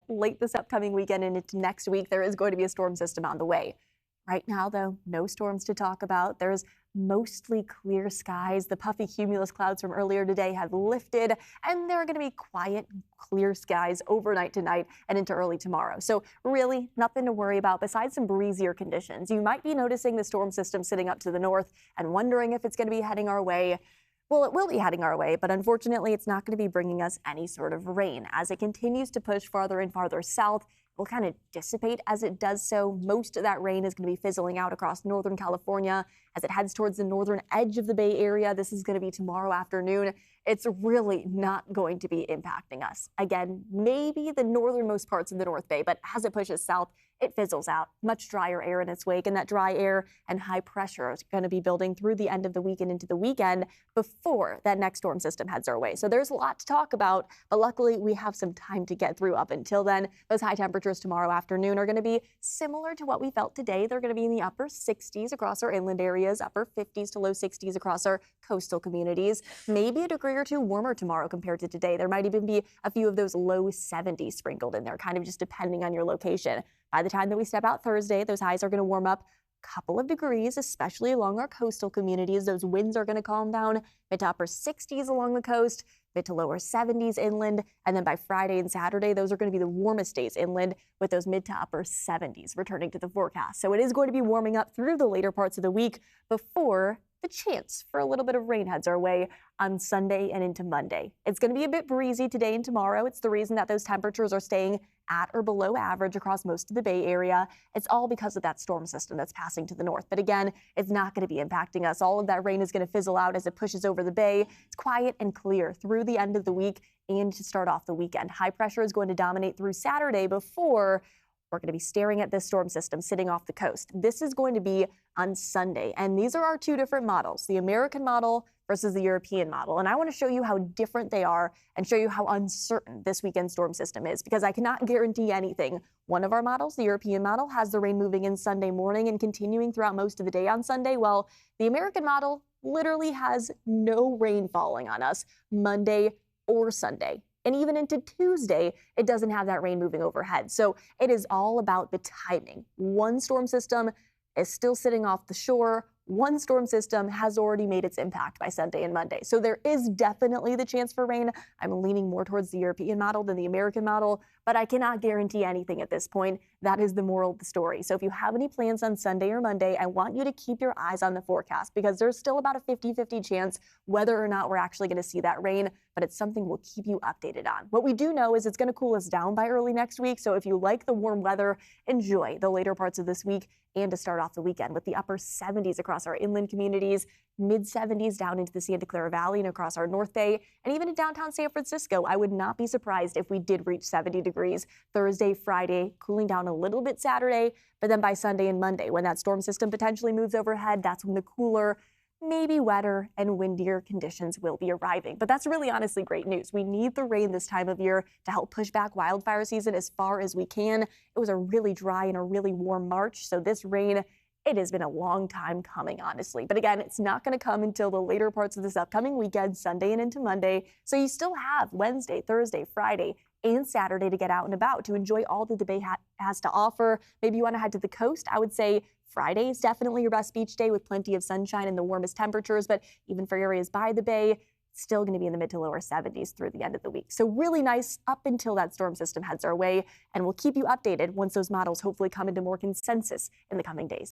late this upcoming weekend and into next week, there is going to be a storm system on the way. Right now, though, no storms to talk about. There's mostly clear skies. The puffy cumulus clouds from earlier today have lifted, and there are going to be quiet, clear skies overnight tonight and into early tomorrow. So really nothing to worry about besides some breezier conditions. You might be noticing the storm system sitting up to the north and wondering if it's going to be heading our way. Well, it will be heading our way, but unfortunately, it's not going to be bringing us any sort of rain. As it continues to push farther and farther south, it will kind of dissipate as it does so. Most of that rain is going to be fizzling out across Northern California as it heads towards the northern edge of the Bay Area. This is going to be tomorrow afternoon. It's really not going to be impacting us. Again, maybe the northernmost parts of the North Bay, but as it pushes south, it fizzles out. Much drier air in its wake, and that dry air and high pressure is going to be building through the end of the week and into the weekend before that next storm system heads our way. So there's a lot to talk about, but luckily we have some time to get through up until then. Those high temperatures tomorrow afternoon are going to be similar to what we felt today. They're going to be in the upper 60s across our inland areas, upper 50s to low 60s across our coastal communities. Maybe a degree or two warmer tomorrow compared to today. There might even be a few of those low 70s sprinkled in there, kind of just depending on your location. By the time that we step out Thursday, those highs are going to warm up a couple of degrees, especially along our coastal communities. Those winds are going to calm down, mid to upper 60s along the coast, mid to lower 70s inland. And then by Friday and Saturday, those are going to be the warmest days inland with those mid to upper 70s returning to the forecast. So it is going to be warming up through the later parts of the week before the chance for a little bit of rain heads our way on Sunday and into Monday. It's going to be a bit breezy today and tomorrow. It's the reason that those temperatures are staying at or below average across most of the Bay Area. It's all because of that storm system that's passing to the north. But again, it's not going to be impacting us. All of that rain is going to fizzle out as it pushes over the bay. It's quiet and clear through the end of the week and to start off the weekend. High pressure is going to dominate through Saturday before we're going to be staring at this storm system sitting off the coast. This is going to be on Sunday, and these are our two different models, the American model versus the European model. And I want to show you how different they are and show you how uncertain this weekend storm system is, because I cannot guarantee anything. One of our models, the European model, has the rain moving in Sunday morning and continuing throughout most of the day on Sunday, while the American model literally has no rain falling on us Monday or Sunday. And even into Tuesday, it doesn't have that rain moving overhead. So it is all about the timing. One storm system is still sitting off the shore. One storm system has already made its impact by Sunday and Monday. So there is definitely the chance for rain. I'm leaning more towards the European model than the American model, but I cannot guarantee anything at this point. That is the moral of the story. So if you have any plans on Sunday or Monday, I want you to keep your eyes on the forecast, because there's still about a 50-50 chance whether or not we're actually going to see that rain, but it's something we'll keep you updated on. What we do know is it's going to cool us down by early next week. So if you like the warm weather, enjoy the later parts of this week and to start off the weekend with the upper 70s across our inland communities, mid 70s down into the Santa Clara Valley and across our North Bay, and even in downtown San Francisco. I would not be surprised if we did reach 70 degrees Thursday, Friday, cooling down a little bit Saturday, but then by Sunday and Monday, when that storm system potentially moves overhead, that's when the cooler, maybe wetter and windier conditions will be arriving. But that's really honestly great news. We need the rain this time of year to help push back wildfire season as far as we can. It was a really dry and a really warm March, so this rain, it has been a long time coming, honestly. But again, it's not going to come until the later parts of this upcoming weekend, Sunday and into Monday. So you still have Wednesday, Thursday, Friday, and Saturday to get out and about to enjoy all that the Bay has to offer. Maybe you want to head to the coast. I would say Friday is definitely your best beach day with plenty of sunshine and the warmest temperatures. But even for areas by the Bay, it's still going to be in the mid to lower 70s through the end of the week. So really nice up until that storm system heads our way. And we'll keep you updated once those models hopefully come into more consensus in the coming days.